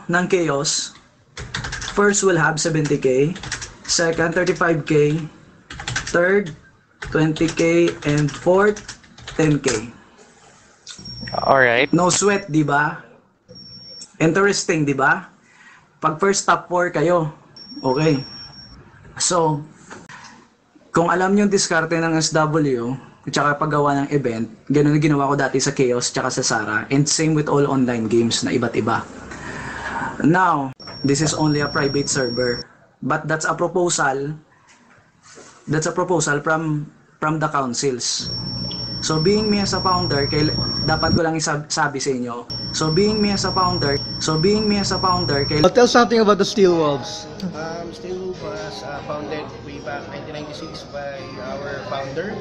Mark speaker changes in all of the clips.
Speaker 1: ng Chaos, first will have 70k, second 35k, third 20k, and fourth 10k.
Speaker 2: Alright.
Speaker 1: No sweat, di ba? Interesting, di ba? Pag first top 4 kayo, okay. So, kung alam nyo yung diskarte ng SW, at saka paggawa ng event, ganun na ginawa ko dati sa Chaos tsaka sa Sara, and same with all online games na iba't iba. Now, this is only a private server, but that's a proposal from the councils. So being me as a founder, dapat ko lang isabi sa inyo. So being me as a founder,
Speaker 3: Tell something about the Steel Wolves.
Speaker 4: Steel was founded way back 1996 by our founder,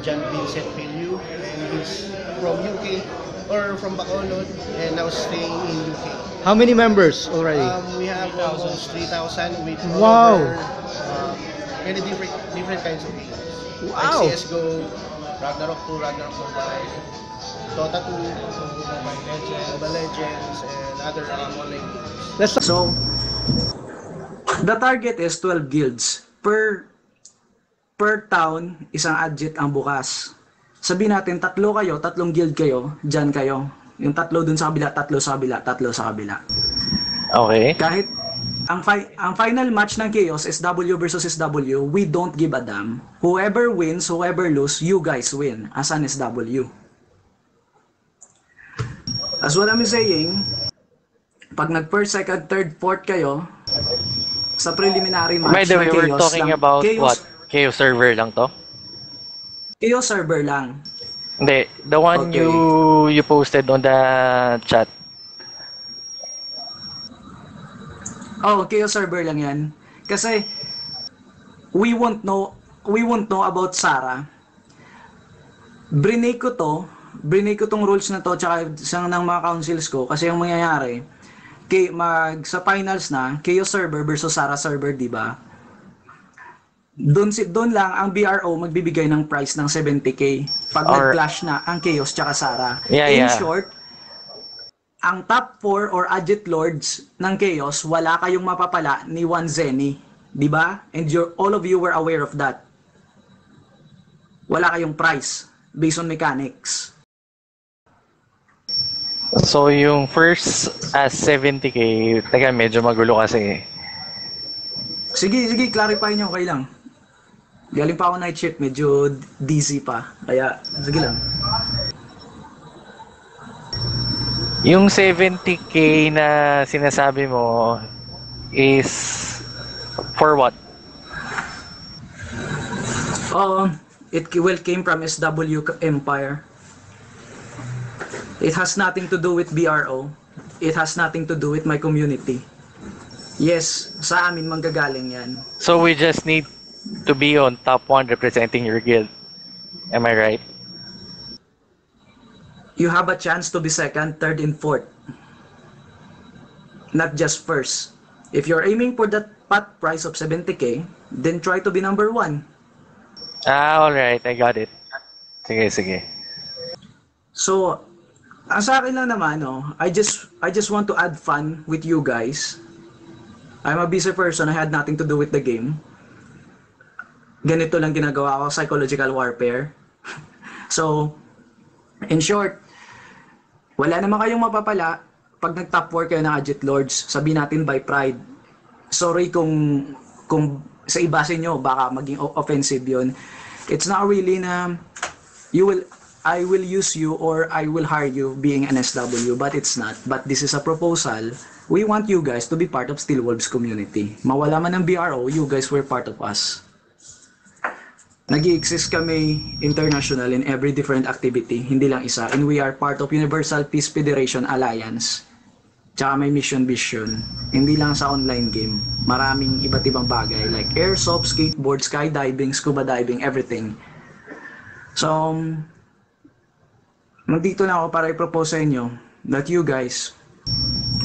Speaker 4: John Vincent Filio, and he's from UK or from Bacolod and now staying in UK.
Speaker 3: How many members already?
Speaker 4: We have almost 3,000 with
Speaker 3: Wow.
Speaker 4: many different kinds of games.
Speaker 3: Wow.
Speaker 4: Like CSGO, Ragnarok 2, Ragnarok Mobile, Dota 2, Mobile Legends, and other online games.
Speaker 1: So, the target is 12 guilds. Per town, isang adjit ang bukas. Sabihin natin, tatlong guild kayo, dyan kayo. Yung tatlo dun sa kabila, tatlo sa kabila.
Speaker 2: Okay.
Speaker 1: Kahit ang final match ng Chaos, SW versus SW, we don't give a damn. Whoever wins, whoever lose, you guys win as an SW. As what I'm saying, pag nag-first, second, third, fourth kayo, sa preliminary match
Speaker 2: By the way,
Speaker 1: ng
Speaker 2: we're
Speaker 1: Chaos
Speaker 2: talking
Speaker 1: lang,
Speaker 2: about what? Chaos server lang to?
Speaker 1: Chaos server lang.
Speaker 2: Hindi, the one
Speaker 1: Okay.
Speaker 2: you posted on the chat.
Speaker 1: Oh, Chaos server lang yan. Kasi, we won't know about Sara. Brinake ko tong rules na to, tsaka isang ng mga councils ko, kasi yung mangyayari, sa finals na, Chaos server versus Sara server, di ba? Doon lang ang BRO magbibigay ng price ng 70k pag nag-clash na ang Chaos tsaka Sara. In short, ang top 4 or adjit lords ng Chaos, wala kayong mapapala ni One Zenny, di ba? And all of you were aware of that. Wala kayong price based on mechanics.
Speaker 2: So, yung first 70k, teka, medyo magulo kasi.
Speaker 1: Sige, clarify nyo, okay lang. Galing pa ako night shift, medyo dizzy pa. Kaya, sige lang.
Speaker 2: Yung 70k na sinasabi mo is for what?
Speaker 1: It will came from SW Empire. It has nothing to do with BRO. It has nothing to do with my community. Yes, sa amin manggagaling yan.
Speaker 2: So we just need to be on top 1 representing your guild. Am I right?
Speaker 1: You have a chance to be second, third, and fourth. Not just first. If you're aiming for that pot price of 70k, then try to be number 1.
Speaker 2: Alright, I got it. Sige.
Speaker 1: So, ang sa akin lang naman, I just want to add fun with you guys. I'm a busy person, I had nothing to do with the game. Ganito lang ginagawa ko, psychological warfare. So, in short, wala naman kayong mapapala pag nag-top 4 kayo ng Adjit Lords. Sabihin natin by pride. Sorry kung sa iba sa inyo baka maging offensive yon. It's not really na I will use you or I will hire you being an SW, but it's not. But this is a proposal. We want you guys to be part of Steel Wolves community. Mawala man ng BRO, you guys were part of us. Nag-i-exist kami international in every different activity, hindi lang isa. And we are part of Universal Peace Federation Alliance. Tsaka may mission vision. Hindi lang sa online game. Maraming iba't ibang bagay like airsoft, skateboard, skydiving, scuba diving, everything. So, nandito na ako para i-propose sa inyo that you guys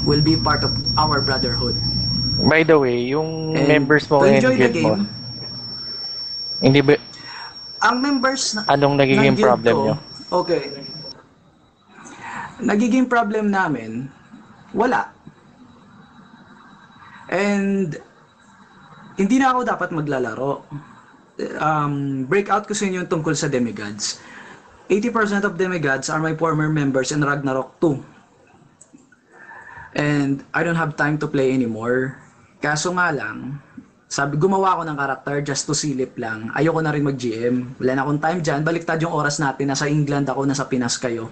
Speaker 1: will be part of our brotherhood.
Speaker 2: By the way, yung
Speaker 1: And
Speaker 2: members mo
Speaker 1: to
Speaker 2: and
Speaker 1: enjoy the
Speaker 2: guild mo,
Speaker 1: game,
Speaker 2: hindi ba,
Speaker 1: ang members
Speaker 2: anong nagiging
Speaker 1: ng guild
Speaker 2: problem
Speaker 1: ko,
Speaker 2: nyo?
Speaker 1: Okay. Nagiging problem namin, wala. And hindi na ako dapat maglalaro. Breakout ko sa inyo tungkol sa demigods. 80% of demigods are my former members in Ragnarok 2. And I don't have time to play anymore. Kaso nga lang, gumawa ako ng karakter just to silip lang. Ayoko na rin mag-GM. Wala na akong time dyan. Baliktad yung oras natin. Nasa England ako, nasa Pinas kayo.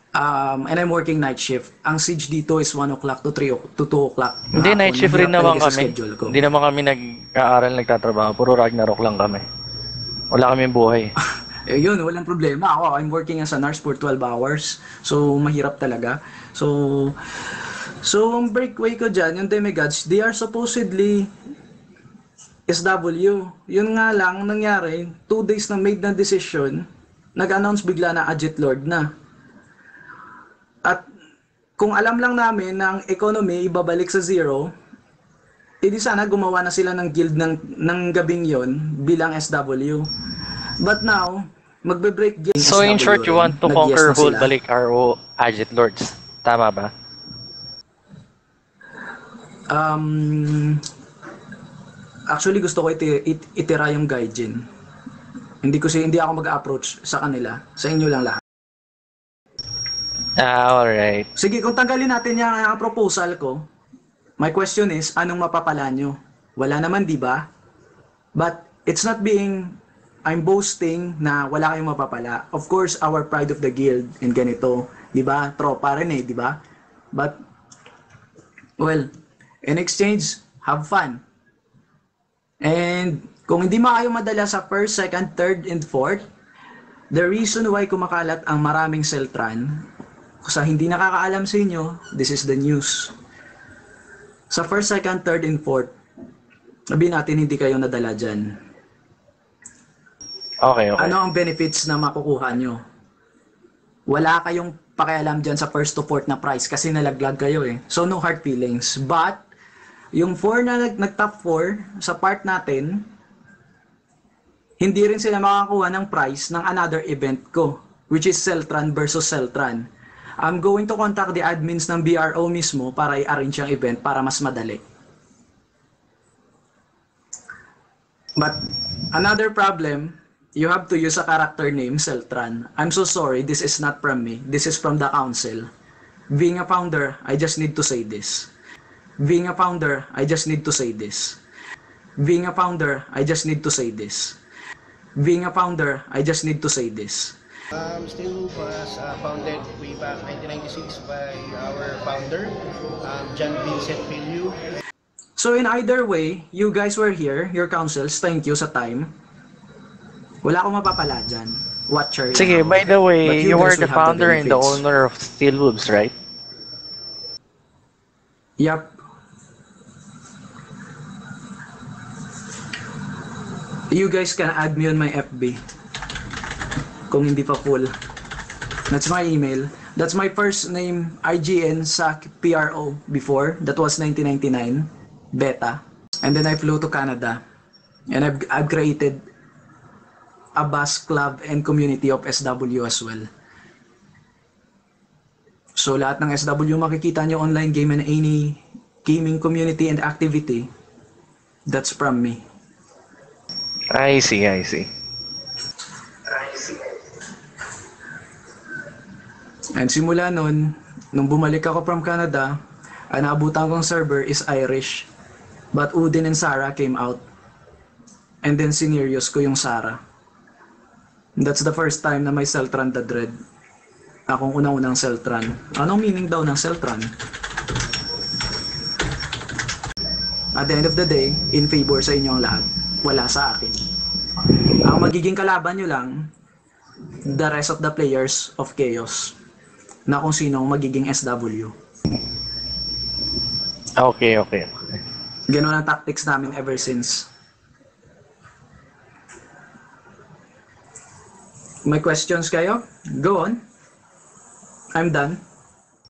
Speaker 1: And I'm working night shift. Ang siege dito is 1 o'clock to 2 o'clock.
Speaker 2: Hindi, night shift rin naman kami.
Speaker 1: Ko.
Speaker 2: Hindi naman kami nag-aaral, nagtatrabaho. Puro Ragnarok lang kami. Wala kaming buhay.
Speaker 1: Yun, walang problema. Ako, I'm working as a nurse for 12 hours. So, mahirap talaga. So ang breakaway ko dyan, yung demigods, they are supposedly SW. Yun nga lang, nangyari, 2 days na made na decision, nag-announce bigla na Agit Lord na. At kung alam lang namin na ang economy ibabalik sa zero, edi sana gumawa na sila ng guild ng gabing yon bilang SW. But now, magbe-break game
Speaker 2: So in short, you want to conquer whole balik RO Agit Lords. Tama ba?
Speaker 1: Actually gusto ko itira yung Gaijin. Hindi ako mag-approach sa kanila. Sa inyo lang lahat.
Speaker 2: Alright.
Speaker 1: Sige, kung tanggalin natin yung proposal ko, my question is, anong mapapala nyo? Wala naman, di ba? But it's not I'm boasting na wala kayong mapapala. Of course, our pride of the guild and ganito, di ba? Tropa rin di ba? But, well, in exchange, have fun. And kung hindi kayo madala sa first, second, third, and fourth, the reason why kumakalat ang maraming Seltran, sa hindi nakakaalam sa inyo, this is the news. Sa first, second, third, and fourth, sabihin natin hindi kayo nadala dyan.
Speaker 2: Okay.
Speaker 1: Ano ang benefits na makukuha nyo? Wala kayong pakialam dyan sa first to fourth na price kasi nalaglag kayo eh. So no hard feelings. But, yung 4 na nag-top 4 sa part natin, hindi rin sila makakuha ng price ng another event ko, which is Seltran versus Seltran. I'm going to contact the admins ng BRO mismo para i-arrange yung event para mas madali. But another problem, you have to use a character name, Seltran. I'm so sorry, this is not from me. This is from the council. Being a founder, I just need to say this. Being a founder, I just need to say this. Being a founder, I just need to say this. Being a founder, I just need to say this.
Speaker 4: Steel was founded way back 1996 by our founder, John Vincent Filio.
Speaker 1: So in either way, you guys were here, your councils, thank you sa time. Wala akong mapapala dyan. Watcher.
Speaker 2: Sige, by the way, you were
Speaker 1: guys
Speaker 2: the
Speaker 1: will have
Speaker 2: founder and the
Speaker 1: benefits.
Speaker 2: owner of Steel Wolves, right?
Speaker 1: Yup. You guys can add me on my FB. Kung hindi pa full. That's my email. That's my first name, IGN sa PRO before. That was 1999. Beta. And then I flew to Canada. And I've created a bus club and community of SW as well. So lahat ng SW makikita nyo online game and any gaming community and activity, that's from me.
Speaker 2: I see.
Speaker 1: And simula nun, nung bumalik ako from Canada, ang naabutan kong server is Irish. But Udin and Sarah came out. And then sinerious ko yung Sarah. That's the first time na may Seltran the Dread. Akong unang-unang Seltran. Anong meaning daw ng Seltran? At the end of the day, in favor sa inyong lahat. Wala sa akin. Ang magiging kalaban nyo lang, the rest of the players of Chaos. Na kung sinong magiging SW.
Speaker 2: Okay.
Speaker 1: Ganun ang tactics namin ever since. May questions kayo? Go on. I'm done.